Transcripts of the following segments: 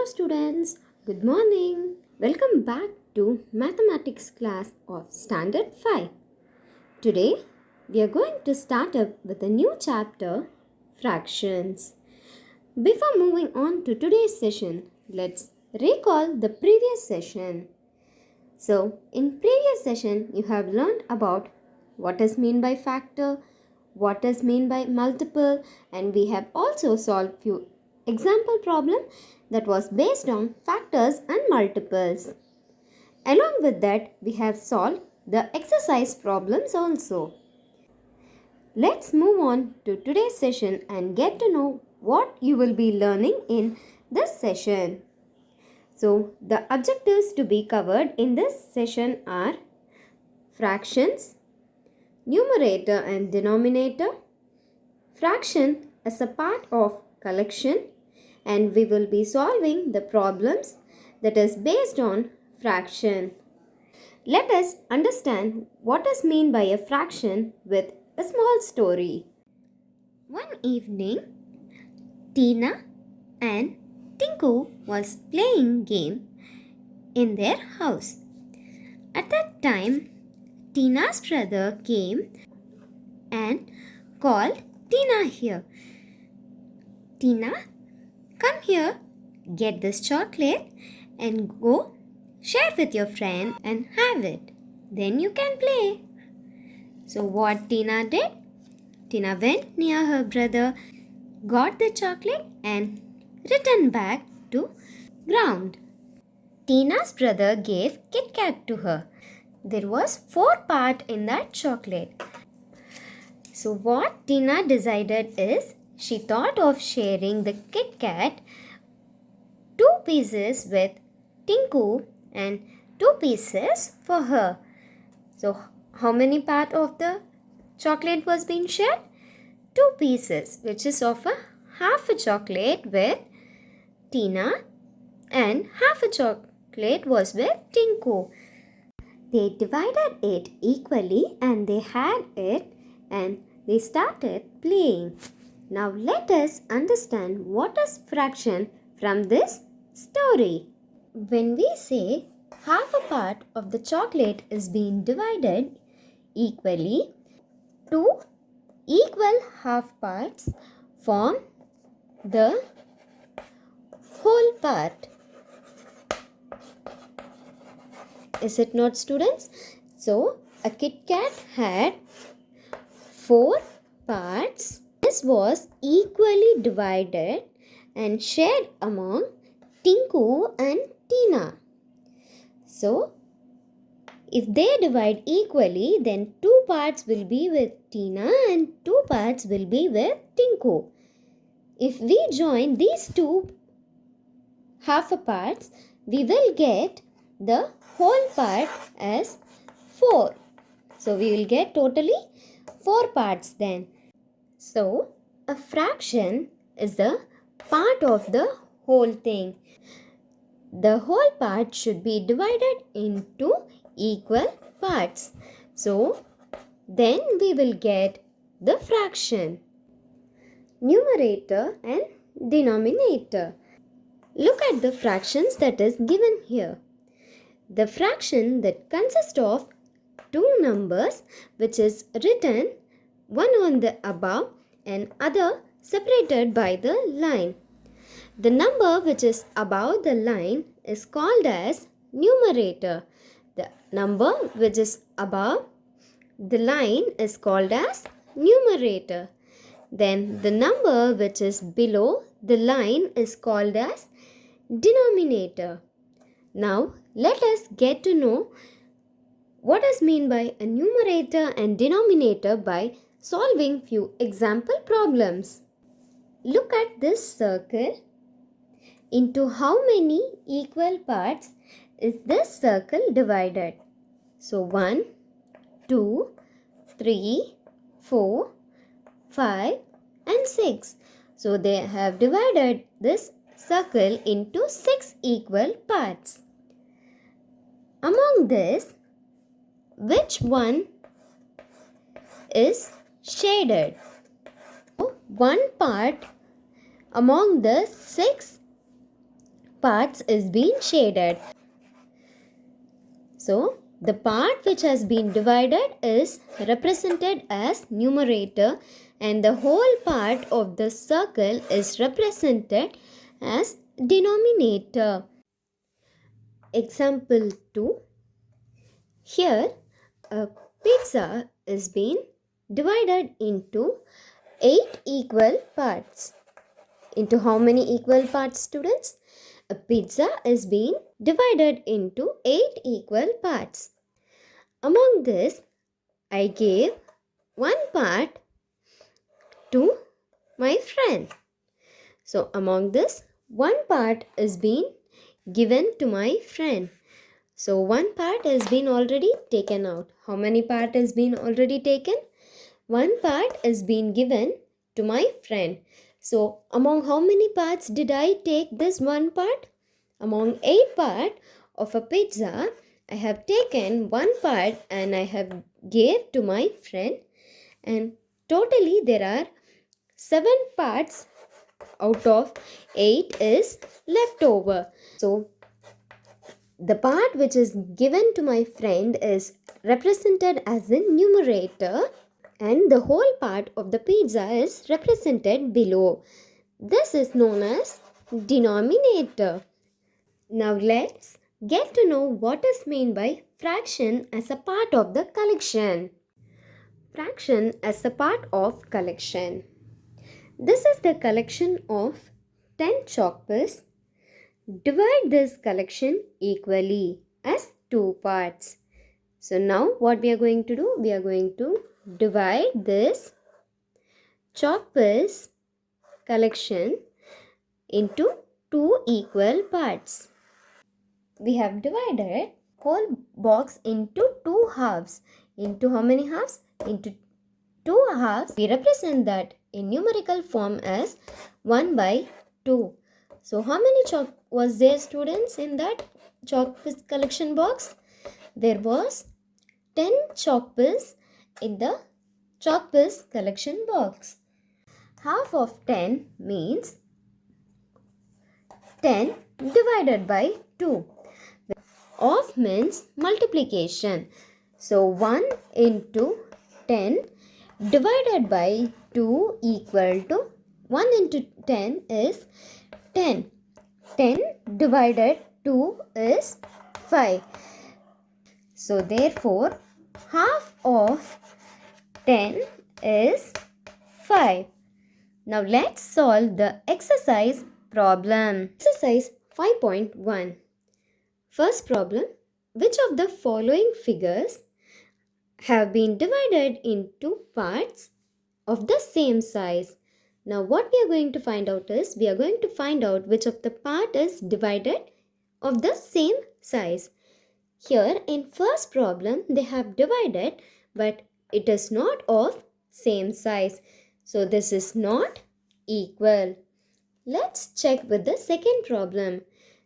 Hello students, good morning. Welcome back to mathematics class of standard 5. Today we are going to start up with a new chapter, fractions. Before moving on to today's session, let's recall the previous session. So, in previous session you have learned about what is meant by factor, what is meant by multiple, and we have also solved few example problem that was based on factors and multiples. Along with that, we have solved the exercise problems also. Let's move on to today's session and get to know what you will be learning in this session. So, the objectives to be covered in this session are fractions, numerator and denominator, fraction as a part of collection, and we will be solving the problems that is based on fraction. Let us understand what is meant by a fraction with a small story. One evening, Tina and Tinku was playing game in their house. At that time, Tina's brother came and called Tina here. Tina, come here, get this chocolate and go share with your friend and have it. Then you can play. So what Tina did? Tina went near her brother, got the chocolate and returned back to ground. Tina's brother gave Kit Kat to her. There was 4 parts in that chocolate. So what Tina decided is she thought of sharing the Kit Kat 2 pieces with Tinku and 2 pieces for her. So how many part of the chocolate was being shared? 2 pieces, which is of a half a chocolate with Tina and half a chocolate was with Tinku. They divided it equally and they had it and they started playing. Now let us understand what is fraction from this story. When we say half a part of the chocolate is being divided equally, 2 equal half parts form the whole part. Is it not, students? So a Kit Kat had 4 parts. This was equally divided and shared among Tinku and Tina. So, if they divide equally, then 2 parts will be with Tina and 2 parts will be with Tinku. If we join these 2 half a parts, we will get the whole part as 4. So, we will get totally 4 parts then. So, a fraction is a part of the whole thing. The whole part should be divided into equal parts. So, then we will get the fraction. Numerator and denominator. Look at the fractions that is given here. The fraction that consists of 2 numbers which is written one on the above and other separated by the line. The number which is above the line is called as numerator. The number which is above the line is called as numerator. Then the number which is below the line is called as denominator. Now let us get to know what is meant by a numerator and denominator by solving few example problems. Look at this circle. Into how many equal parts is this circle divided? So 1, 2, 3, 4, 5 and 6. So they have divided this circle into 6 equal parts. Among this, which one is shaded? One part among the 6 parts is being shaded. So the part which has been divided is represented as numerator and the whole part of the circle is represented as denominator. Example 2. Here a pizza is being divided into 8 equal parts. Into how many equal parts, students? A pizza is being divided into 8 equal parts. Among this, I gave one part to my friend. So among this, one part is being given to my friend. So one part has been already taken out. How many part has been already taken? One part is being given to my friend. So among how many parts did I take this one part? Among 8 parts of a pizza, I have taken one part and I have gave to my friend, and totally there are 7 parts out of 8 is left over. So the part which is given to my friend is represented as a numerator and the whole part of the pizza is represented below. This is known as denominator. Now let's get to know what is meant by fraction as a part of the collection. Fraction as a part of collection. This is the collection of 10 chalk pieces. Divide this collection equally as 2 parts. So now what we are going to do? We are going to divide this chalk piece collection into 2 equal parts. We have divided whole box into 2 halves. Into how many halves? Into 2 halves. We represent that in numerical form as 1 by 2. So how many chalk was there, students, in that chalk piece collection box? There was 10 chalk pieces in the chalk piece collection box. Half of 10 means 10 divided by 2. Of means multiplication. So 1 into 10 divided by 2 equal to 1 into 10 is 10. 10 divided 2 is 5. So therefore half of 10 is 5. Now let's solve the exercise problem. Exercise 5.1. First problem. Which of the following figures have been divided into parts of the same size? Now what we are going to find out is, we are going to find out which of the part is divided of the same size. Here in first problem they have divided but it is not of same size. So this is not equal. Let's check with the second problem.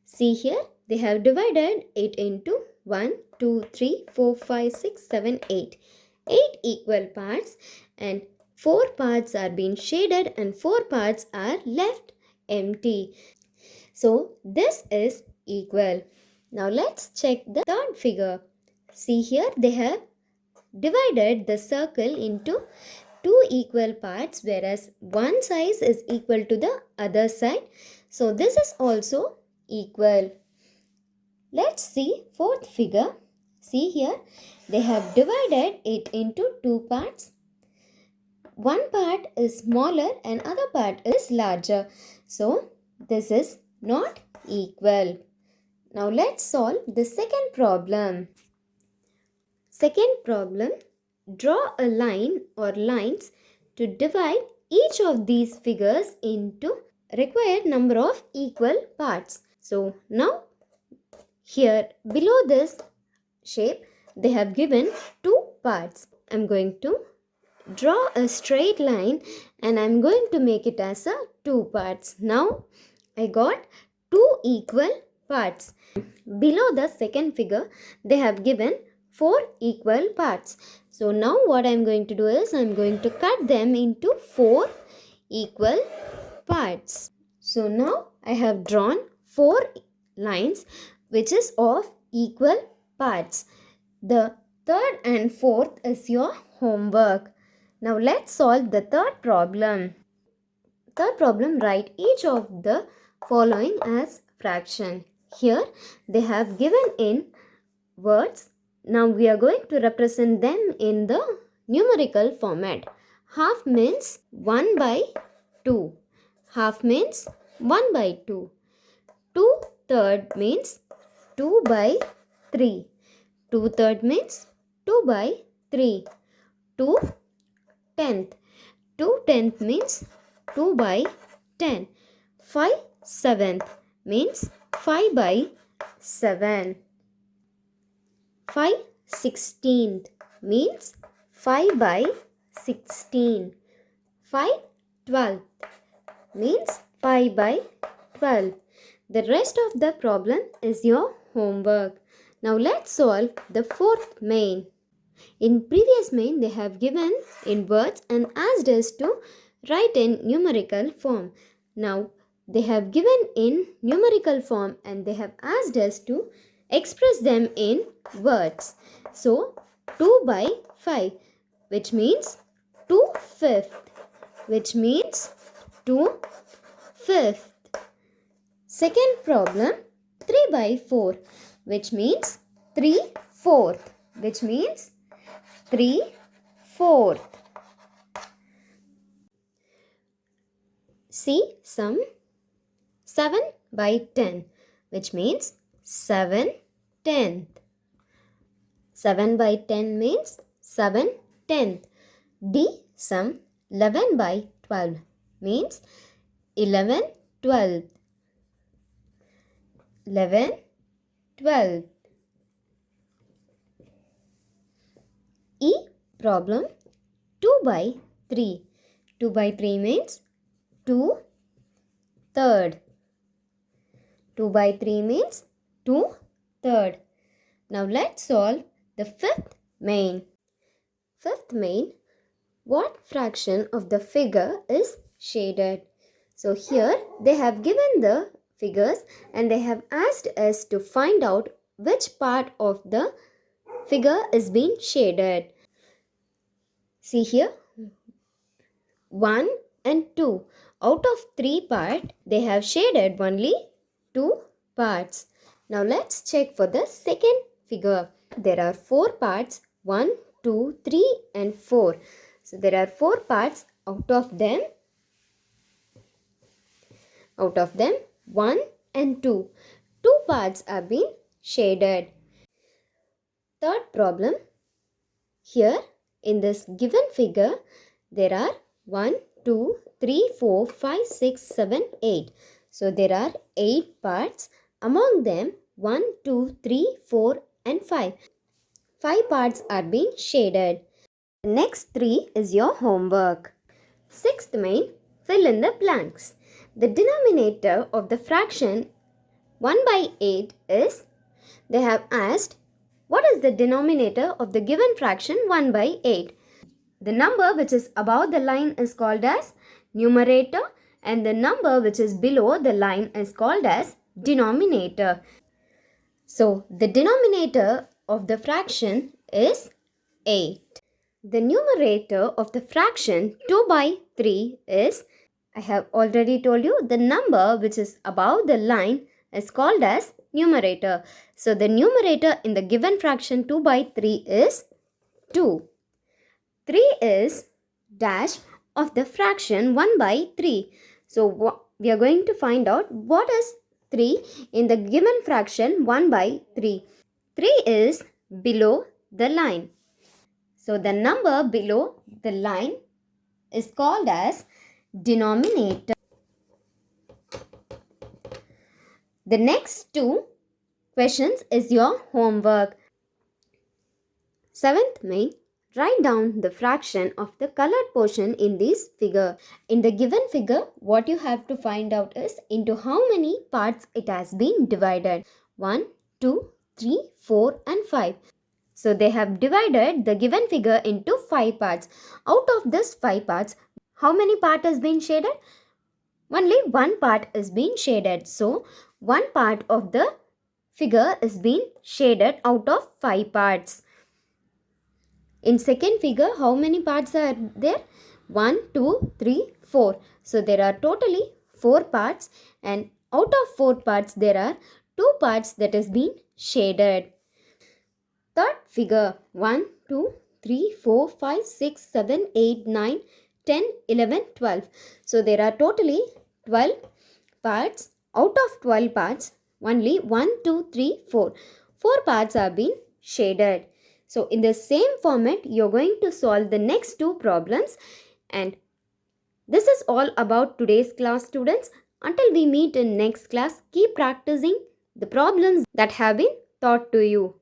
See here, they have divided it into 1, 2, 3, 4, 5, 6, 7, 8. 8 equal parts and 4 parts are being shaded and 4 parts are left empty. So this is equal. Now let's check the third figure. See here, they have divided the circle into 2 equal parts whereas one size is equal to the other side. So this is also equal. Let's see fourth figure. See here, they have divided it into 2 parts. One part is smaller and other part is larger. So this is not equal. Now let's solve the second problem. Second problem, draw a line or lines to divide each of these figures into required number of equal parts. So now here below this shape they have given 2 parts. I'm going to draw a straight line and I'm going to make it as a 2 parts. Now I got 2 equal parts. Below the second figure they have given 4 equal parts. So now what I'm going to do is I'm going to cut them into 4 equal parts. So now I have drawn 4 lines which is of equal parts. The third and fourth is your homework. Now let's solve the third problem. Third problem, write each of the following as fraction. Here they have given in words. Now we are going to represent them in the numerical format. Half means 1 by 2. Half means 1 by 2. 2/3 means 2 by 3. 2/3 means 2 by 3. 2/10. 2/10 means 2 by 10. 5/7 means 5 by 7. 5/16 means 5 by 16. 5/12 means 5 by 12. The rest of the problem is your homework. Now let's solve the fourth main. In previous main they have given in words and asked us to write in numerical form. Now they have given in numerical form and they have asked us to express them in words. So 2 by 5, which means 2/5, which means 2/5. Second problem, 3 by 4, which means 3/4, which means 3/4. See sum 7 by 10, which means 7/10. 7 by 10 means 7/10. D sum 11 by 12 means 11/12. 11/12. E problem 2 by 3. 2 by 3 means 2/3. 2 by 3 means 2/3. Now let's solve the fifth main. Fifth main, what fraction of the figure is shaded? So here they have given the figures and they have asked us to find out which part of the figure is being shaded. See here, 1 and 2. Out of 3 parts, they have shaded only 2 parts. Now let's check for the second figure. There are 4 parts, 1, 2, 3 and 4. So there are 4 parts. Out of them 1 and 2. 2 parts are being shaded. Third problem. Here in this given figure, there are 1, 2, 3, 4, 5, 6, 7, 8. So there are 8 parts. Among them 1, 2, 3, 4 and 5. 5 parts are being shaded. The next 3 is your homework. Sixth main, fill in the blanks. The denominator of the fraction 1 by 8 is, they have asked, what is the denominator of the given fraction 1 by 8? The number which is above the line is called as numerator and the number which is below the line is called as denominator. So the denominator of the fraction is 8. The numerator of the fraction 2 by 3 is, I have already told you, the number which is above the line is called as numerator. So the numerator in the given fraction 2 by 3 is 2. 3 is dash of the fraction 1 by 3. So we are going to find out what is 3 in the given fraction 1 by 3. 3 is below the line. So the number below the line is called as denominator. The next 2 questions is your homework. Seventh main, write down the fraction of the colored portion in this figure. In the given figure, what you have to find out is into how many parts it has been divided. 1, 2, 3, 4 and 5. So they have divided the given figure into 5 parts. Out of this 5 parts, how many part has been shaded? Only 1 part is being shaded. So one part of the figure is being shaded out of 5 parts. In second figure, how many parts are there? 1, 2, 3, 4. So there are totally 4 parts, and out of 4 parts there are 2 parts that is being shaded. Third figure, 1, 2, 3, 4, 5, 6, 7, 8, 9, 10, 11, 12. So there are totally 12 parts. Out of 12 parts, only 1, 2, 3, 4. 4 parts are being shaded. So in the same format, you're going to solve the next 2 problems. And this is all about today's class, students. Until we meet in next class, keep practicing the problems that have been taught to you.